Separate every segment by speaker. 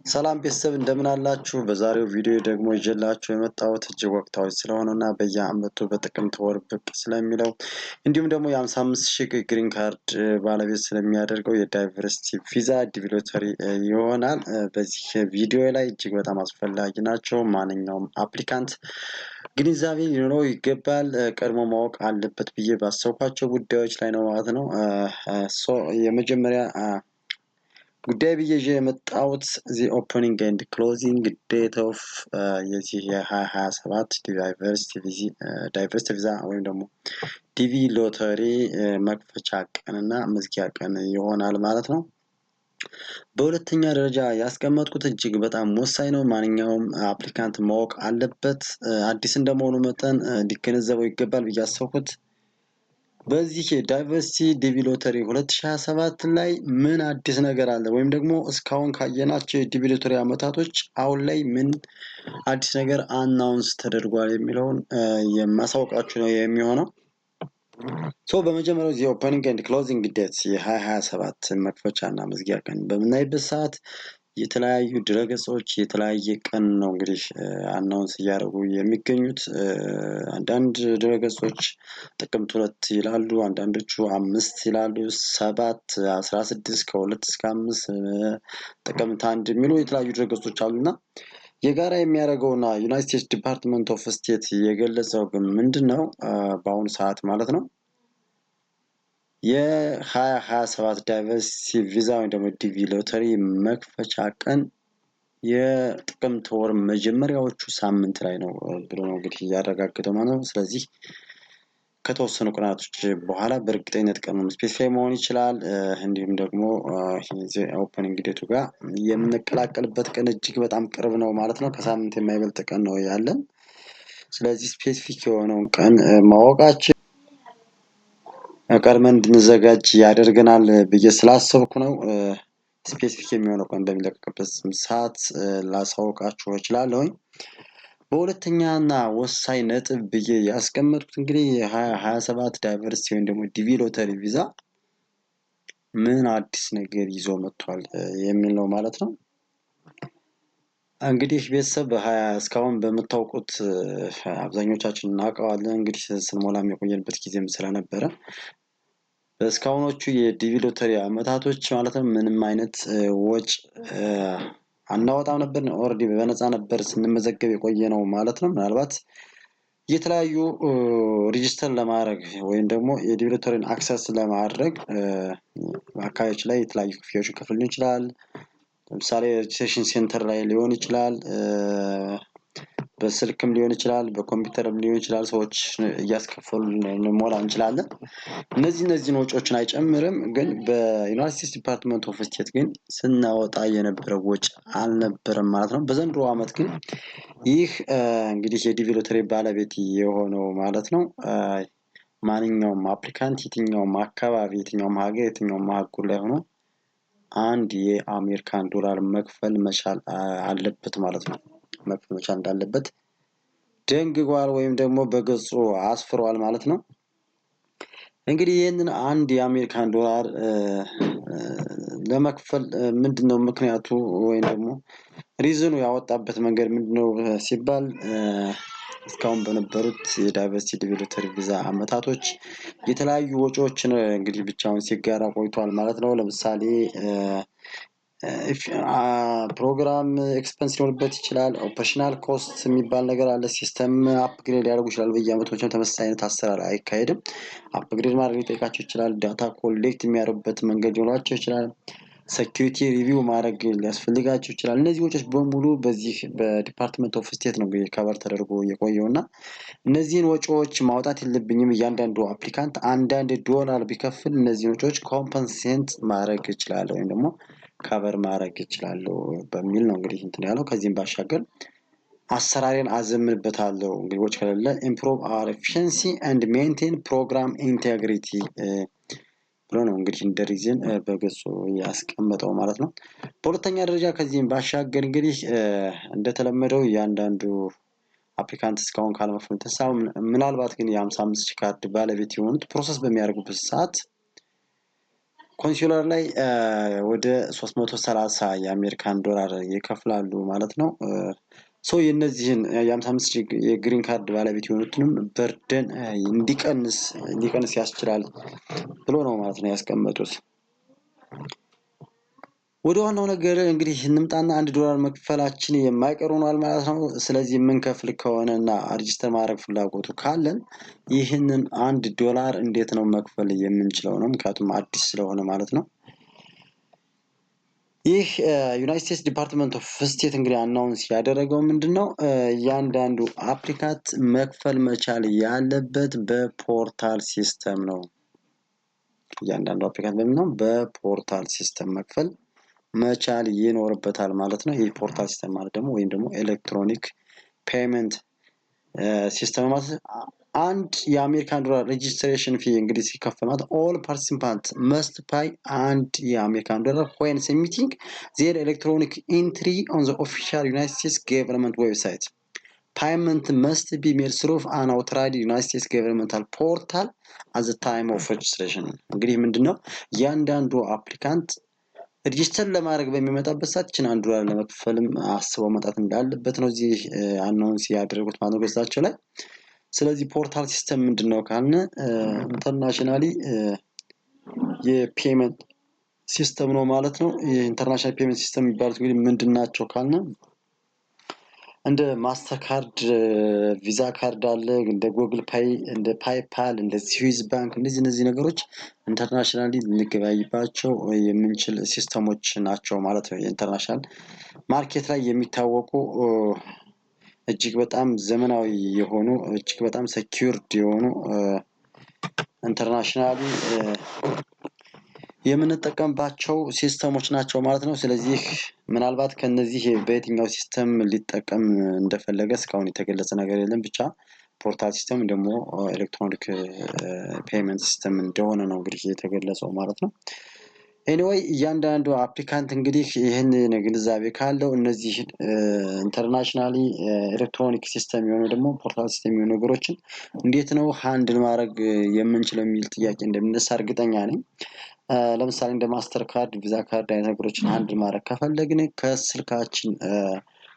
Speaker 1: ሰላም ቤተሰብ እንደምን አላችሁ? በዛሬው ቪዲዮ ደግሞ ይዤላችሁ የመጣሁት እጅግ ወቅታዊ ስለሆነና በየዓመቱ በጥቅምት ወር ብቅ ስለሚለው እንዲሁም ደግሞ የ55,000 ግሪን ካርድ ባለቤት ስለሚያደርገው የዳይቨርሲቲ ቪዛ ዲቪሎተሪ ይሆናል። በዚህ ቪዲዮ ላይ እጅግ በጣም አስፈላጊ ናቸው። ማንኛውም አፕሊካንት ግንዛቤ ሊኖረው ይገባል። ቀድሞ ማወቅ አለበት ብዬ ባሰብኳቸው ጉዳዮች ላይ ነው ማለት ነው። የመጀመሪያ ጉዳይ ብዬ ይዤ የመጣሁት ዚ ኦፕኒንግ ኤንድ ክሎዚንግ ዴት ኦፍ የዚህ የ2027 ዳይቨርሲቲ ቪዛ ወይም ደግሞ ዲቪ ሎተሪ መክፈቻ ቀንና መዝጊያ ቀን ይሆናል ማለት ነው። በሁለተኛ ደረጃ ያስቀመጥኩት እጅግ በጣም ወሳኝ ነው። ማንኛውም አፕሊካንት ማወቅ አለበት። አዲስ እንደመሆኑ መጠን ሊገነዘበው ይገባል ብዬ አሰብኩት በዚህ ዳይቨርሲቲ ዲቪ ሎተሪ 2027 ላይ ምን አዲስ ነገር አለ ወይም ደግሞ እስካሁን ካየናቸው የዲቪ ሎተሪ አመታቶች አሁን ላይ ምን አዲስ ነገር አናውንስ ተደርጓል የሚለውን የማሳውቃችሁ ነው የሚሆነው። በመጀመሪያው ኦፐኒንግ ኤንድ ክሎዚንግ ዴት የ2027 መክፈቻ እና መዝጊያ ቀን በምናይበት ሰዓት የተለያዩ ድረገጾች የተለያየ ቀን ነው እንግዲህ አናውንስ እያደረጉ የሚገኙት። አንዳንድ ድረገጾች ጥቅምት 2 ይላሉ፣ አንዳንዶቹ 5 ይላሉ፣ 7፣ 16 ከ2 እስከ 5 ጥቅምት 1 የሚሉ የተለያዩ ድረገጾች አሉና የጋራ የሚያደርገውና ዩናይትድ ስቴትስ ዲፓርትመንት ኦፍ ስቴት የገለጸው ግን ምንድነው በአሁኑ ሰዓት ማለት ነው የ2027 ዳይቨርሲቲ ቪዛ ወይም ደግሞ ዲቪ ሎተሪ መክፈቻ ቀን የጥቅምት ወር መጀመሪያዎቹ ሳምንት ላይ ነው ብሎ ነው እንግዲህ እያረጋገጠው ማለት ነው። ስለዚህ ከተወሰኑ ቀናቶች በኋላ በእርግጠኝነት ቀኑ ስፔሲፋይ መሆን ይችላል። እንዲሁም ደግሞ ኦፕኒንግ ዴቱ ጋር የምንቀላቀልበት ቀን እጅግ በጣም ቅርብ ነው ማለት ነው። ከሳምንት የማይበልጥ ቀን ነው ያለን። ስለዚህ ስፔሲፊክ የሆነውን ቀን ማወቃችን ቀድመን እንድንዘጋጅ ያደርገናል ብዬ ስላሰብኩ ነው። ስፔሲፊክ የሚሆነው ቀን በሚለቀቅበት ሰዓት ላሳውቃችሁ እችላለሁኝ። በሁለተኛና ወሳኝ ነጥብ ብዬ ያስቀመጥኩት እንግዲህ የ2027 ዳይቨርሲቲ ወይም ደግሞ ዲቪ ሎተሪ ቪዛ ምን አዲስ ነገር ይዞ መጥቷል የሚል ነው ማለት ነው። እንግዲህ ቤተሰብ እስካሁን በምታውቁት አብዛኞቻችን እናውቀዋለን እንግዲህ ስንሞላም የቆየንበት ጊዜም ስለነበረ በእስካሁኖቹ የዲቪ ሎተሪ አመታቶች ማለትም ምንም አይነት ወጭ አናወጣም ነበር። ኦልሬዲ በነፃ ነበር ስንመዘገብ የቆየ ነው ማለት ነው። ምናልባት የተለያዩ ሬጂስተር ለማድረግ ወይም ደግሞ የዲቪ ሎተሪን አክሰስ ለማድረግ አካባቢዎች ላይ የተለያዩ ክፍያዎችን ከፍል ይችላል። ለምሳሌ ሬጅስትሬሽን ሴንተር ላይ ሊሆን ይችላል፣ በስልክም ሊሆን ይችላል፣ በኮምፒውተርም ሊሆን ይችላል። ሰዎች እያስከፈሉ ልንሞላ እንችላለን። እነዚህን ወጪዎችን አይጨምርም። ግን በዩናይትድ ስቴትስ ዲፓርትመንት ኦፍ ስቴት ግን ስናወጣ የነበረው ወጪ አልነበረም ማለት ነው። በዘንድሮ አመት ግን ይህ እንግዲህ የዲቪ ሎተሪ ባለቤት የሆነው ማለት ነው ማንኛውም አፕሊካንት የትኛውም አካባቢ የትኛውም ሀገር የትኛውም አህጉር ላይ ሆኖ አንድ የአሜሪካን ዶላር መክፈል መቻል አለበት ማለት ነው። መክፈል መቻል እንዳለበት ደንግጓል ወይም ደግሞ በገጹ አስፍሯል ማለት ነው። እንግዲህ ይህንን አንድ የአሜሪካን ዶላር ለመክፈል ምንድነው ምክንያቱ ወይም ደግሞ ሪዝኑ ያወጣበት መንገድ ምንድነው ሲባል እስካሁን በነበሩት የዳይቨርሲቲ ዲቪ ሎተሪ ቪዛ አመታቶች የተለያዩ ወጪዎችን እንግዲህ ብቻውን ሲጋራ ቆይቷል ማለት ነው። ለምሳሌ ፕሮግራም ኤክስፐንስ ሊኖርበት ይችላል። ኦፐሬሽናል ኮስት የሚባል ነገር አለ። ሲስተም አፕግሬድ ሊያደርጉ ይችላል። በየአመቱ ተመሳሳይ አይነት አሰራር አይካሄድም። አፕግሬድ ማድረግ ሊጠይቃቸው ይችላል። ዳታ ኮሌክት የሚያደርጉበት መንገድ ሊኖራቸው ይችላል። ሴኪሪቲ ሪቪው ማድረግ ሊያስፈልጋቸው ይችላል። እነዚህ ወጪዎች በሙሉ በዚህ በዲፓርትመንት ኦፍ ስቴት ነው እንግዲህ ከቨር ተደርጎ የቆየው እና እነዚህን ወጪዎች ማውጣት የለብኝም እያንዳንዱ አፕሊካንት አንዳንድ ዶላር ቢከፍል እነዚህን ወጪዎች ኮምፐንሴት ማድረግ ይችላል ወይም ደግሞ ከቨር ማድረግ ይችላለሁ በሚል ነው እንግዲህ እንትን ያለው። ከዚህም ባሻገር አሰራሬን አዘምንበታለሁ እንግዲህ ወጪ ከሌለ ኢምፕሩቭ አወር ኤፊሺየንሲ ኤንድ ሜንቴን ፕሮግራም ኢንቴግሪቲ ብሎ ነው እንግዲህ እንደ ሪዝን በገጹ ያስቀመጠው ማለት ነው። በሁለተኛ ደረጃ ከዚህም ባሻገር እንግዲህ እንደተለመደው እያንዳንዱ አፕሊካንት እስካሁን ካለመክፈሉ የተነሳ ምናልባት ግን የ55,000 ካርድ ባለቤት የሆኑት ፕሮሰስ በሚያደርጉበት ሰዓት ኮንሱለር ላይ ወደ 330 የአሜሪካን ዶላር ይከፍላሉ ማለት ነው። የእነዚህን የ55 ሺህ የግሪን ካርድ ባለቤት የሆኑትንም በርደን ሊቀንስ ያስችላል ብሎ ነው ማለት ነው ያስቀመጡት። ወደ ዋናው ነገር እንግዲህ እንምጣና $1 መክፈላችን የማይቀር ሆኗል ማለት ነው። ስለዚህ የምንከፍል ከሆነና ሬጂስተር ማድረግ ፍላጎቱ ካለን ይህንን $1 እንዴት ነው መክፈል የምንችለው ነው፣ ምክንያቱም አዲስ ስለሆነ ማለት ነው። ይህ ዩናይትድ ስቴትስ ዲፓርትመንት ኦፍ ስቴት እንግዲህ አናውንስ ያደረገው ምንድነው፣ እያንዳንዱ አፕሊካንት መክፈል መቻል ያለበት በፖርታል ሲስተም ነው። እያንዳንዱ አፕሊካንት በምንድነው በፖርታል ሲስተም መክፈል መቻል ይኖርበታል ማለት ነው። ይህ ፖርታል ሲስተም ማለት ደግሞ ወይም ደግሞ ኤሌክትሮኒክ ፔመንት ሲስተም ማለት አንድ የአሜሪካን ዶላር ሬጂስትሬሽን ፊ እንግዲህ ሲከፈል ማለት ኦል ፓርቲሲፓንት መስት ፓይ አንድ የአሜሪካን ዶላር ዌን ሰብሚቲንግ ዜር ኤሌክትሮኒክ ኢንትሪ ኦን ዘ ኦፊሻል ዩናይትድ ስቴትስ ገቨርንመንት ዌብሳይት ፓይመንት መስት ቢ ሜድ ስሩ አን አውቶራይዝድ ዩናይትድ ስቴትስ ገቨርንመንታል ፖርታል አት ዘ ታይም ኦፍ ሬጂስትሬሽን። እንግዲህ ምንድነው እያንዳንዱ አፕሊካንት ሬጂስተር ለማድረግ በሚመጣበት ሰዓት ይችን $1 ለመክፈልም አስበው መጣት እንዳለበት ነው እዚህ አናውንስ ያደረጉት ማለት ነው ገጻቸው ላይ። ስለዚህ ፖርታል ሲስተም ምንድነው ካልን ኢንተርናሽናሊ የፔመንት ሲስተም ነው ማለት ነው። የኢንተርናሽናል ፔመንት ሲስተም የሚባሉት እንግዲህ ምንድናቸው ካልን እንደ ማስተር ካርድ፣ ቪዛ ካርድ አለ፣ እንደ ጉግል ፓይ፣ እንደ ፓይፓል፣ እንደ ስዊዝ ባንክ እነዚህ ነገሮች ኢንተርናሽናሊ ልንገበያይባቸው የምንችል ሲስተሞች ናቸው ማለት ነው። የኢንተርናሽናል ማርኬት ላይ የሚታወቁ እጅግ በጣም ዘመናዊ የሆኑ እጅግ በጣም ሴኪዩርድ የሆኑ ኢንተርናሽናሊ የምንጠቀምባቸው ሲስተሞች ናቸው ማለት ነው። ስለዚህ ምናልባት ከነዚህ በየትኛው ሲስተም ሊጠቀም እንደፈለገ እስካሁን የተገለጸ ነገር የለም። ብቻ ፖርታል ሲስተም ደግሞ ኤሌክትሮኒክ ፔመንት ሲስተም እንደሆነ ነው እንግዲህ የተገለጸው ማለት ነው። ኤኒዌይ እያንዳንዱ አፕሊካንት እንግዲህ ይህን ግንዛቤ ካለው እነዚህ ኢንተርናሽናሊ ኤሌክትሮኒክ ሲስተም የሆኑ ደግሞ ፖርታል ሲስተም የሆኑ ነገሮችን እንዴት ነው ሃንድል ማድረግ የምንችለው የሚል ጥያቄ እንደሚነሳ እርግጠኛ ነኝ። ለምሳሌ እንደ ማስተር ካርድ፣ ቪዛ ካርድ አይነት ነገሮችን ሃንድል ማድረግ ከፈለግን ከስልካችን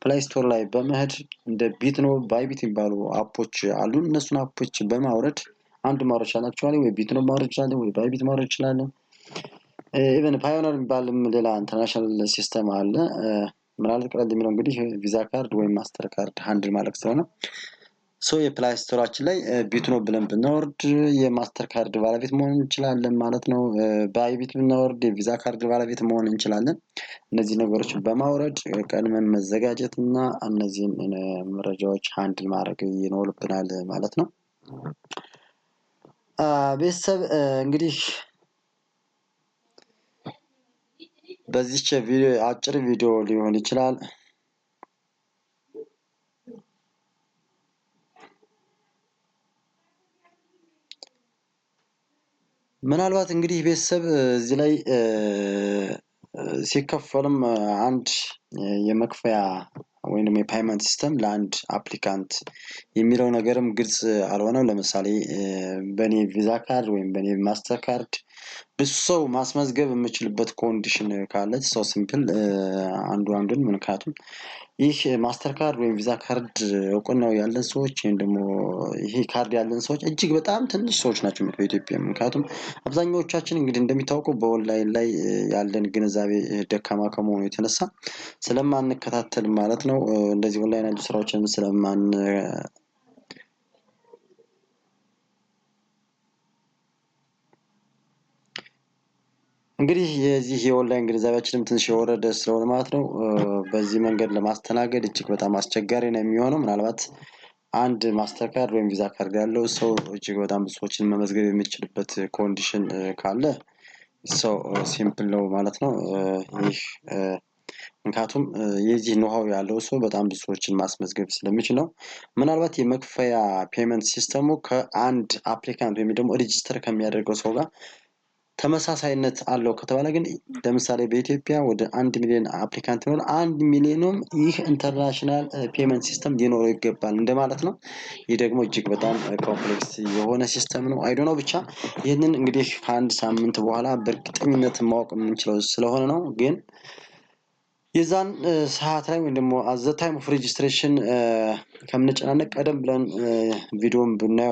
Speaker 1: ፕላይ ስቶር ላይ በመሄድ እንደ ቢትኖ፣ ባይቢት የሚባሉ አፖች አሉ። እነሱን አፖች በማውረድ አንድ ማውረድ ይቻላል። ወይ ቢትኖ ማውረድ ይችላለን፣ ወይ ባይቢት ማውረድ ይችላለን። ኢቨን ፓዮነር የሚባልም ሌላ ኢንተርናሽናል ሲስተም አለ። ምናልባት ቀለል የሚለው እንግዲህ ቪዛ ካርድ ወይም ማስተር ካርድ ሃንድል ማድረግ ስለሆነ የፕላይ ስቶራችን ላይ ቢትኖ ብለን ብናወርድ የማስተር ካርድ ባለቤት መሆን እንችላለን ማለት ነው። ባይቢት ብናወርድ የቪዛ ካርድ ባለቤት መሆን እንችላለን። እነዚህ ነገሮች በማውረድ ቀድመን መዘጋጀት እና እነዚህን መረጃዎች ሃንድል ማድረግ ይኖርብናል ማለት ነው። ቤተሰብ እንግዲህ በዚች ቪዲዮ አጭር ቪዲዮ ሊሆን ይችላል ምናልባት እንግዲህ ቤተሰብ እዚህ ላይ ሲከፈልም አንድ የመክፈያ ወይንም የፓይመንት ሲስተም ለአንድ አፕሊካንት የሚለው ነገርም ግልጽ አልሆነም። ለምሳሌ በኔ ቪዛ ካርድ ወይም በኔ ማስተር ካርድ ብዙ ሰው ማስመዝገብ የምችልበት ኮንዲሽን ካለች ሰው ሲምፕል አንዱን ምክንያቱም ይህ ማስተር ካርድ ወይም ቪዛ ካርድ እውቅናው ያለን ሰዎች ወይም ደግሞ ይሄ ካርድ ያለን ሰዎች እጅግ በጣም ትንሽ ሰዎች ናቸው በኢትዮጵያ። ምክንያቱም አብዛኛዎቻችን እንግዲህ እንደሚታወቀው በኦንላይን ላይ ያለን ግንዛቤ ደካማ ከመሆኑ የተነሳ ስለማንከታተል ማለት ነው እንደዚህ ኦንላይን ያሉ ስራዎችን እንግዲህ የዚህ የኦንላይን ግንዛቤያችንም ትንሽ የወረደ ስለሆነ ማለት ነው በዚህ መንገድ ለማስተናገድ እጅግ በጣም አስቸጋሪ ነው የሚሆነው። ምናልባት አንድ ማስተር ካርድ ወይም ቪዛ ካርድ ያለው ሰው እጅግ በጣም ብዙ ሰዎችን መመዝገብ የሚችልበት ኮንዲሽን ካለ ሰው ሲምፕል ነው ማለት ነው። ይህ ምክንያቱም የዚህ ኖሃው ያለው ሰው በጣም ብዙ ሰዎችን ማስመዝገብ ስለሚችል ነው። ምናልባት የመክፈያ ፔመንት ሲስተሙ ከአንድ አፕሊካንት ወይም ደግሞ ሬጂስተር ከሚያደርገው ሰው ጋር ተመሳሳይነት አለው ከተባለ ግን ለምሳሌ በኢትዮጵያ ወደ 1 ሚሊዮን አፕሊካንት ነው 1 ሚሊዮንም ይህ ኢንተርናሽናል ፔመንት ሲስተም ሊኖረው ይገባል እንደማለት ነው። ይህ ደግሞ እጅግ በጣም ኮምፕሌክስ የሆነ ሲስተም ነው። አይ ዶንት ኖ ብቻ ይህንን እንግዲህ ከአንድ ሳምንት በኋላ በእርግጠኝነት ማወቅ የምንችለው ስለሆነ ነው። ግን የዛን ሰዓት ላይ ወይም ደግሞ አት ዘ ታይም ኦፍ ሬጅስትሬሽን ከምንጨናነቅ ቀደም ብለን ቪዲዮን ብናየው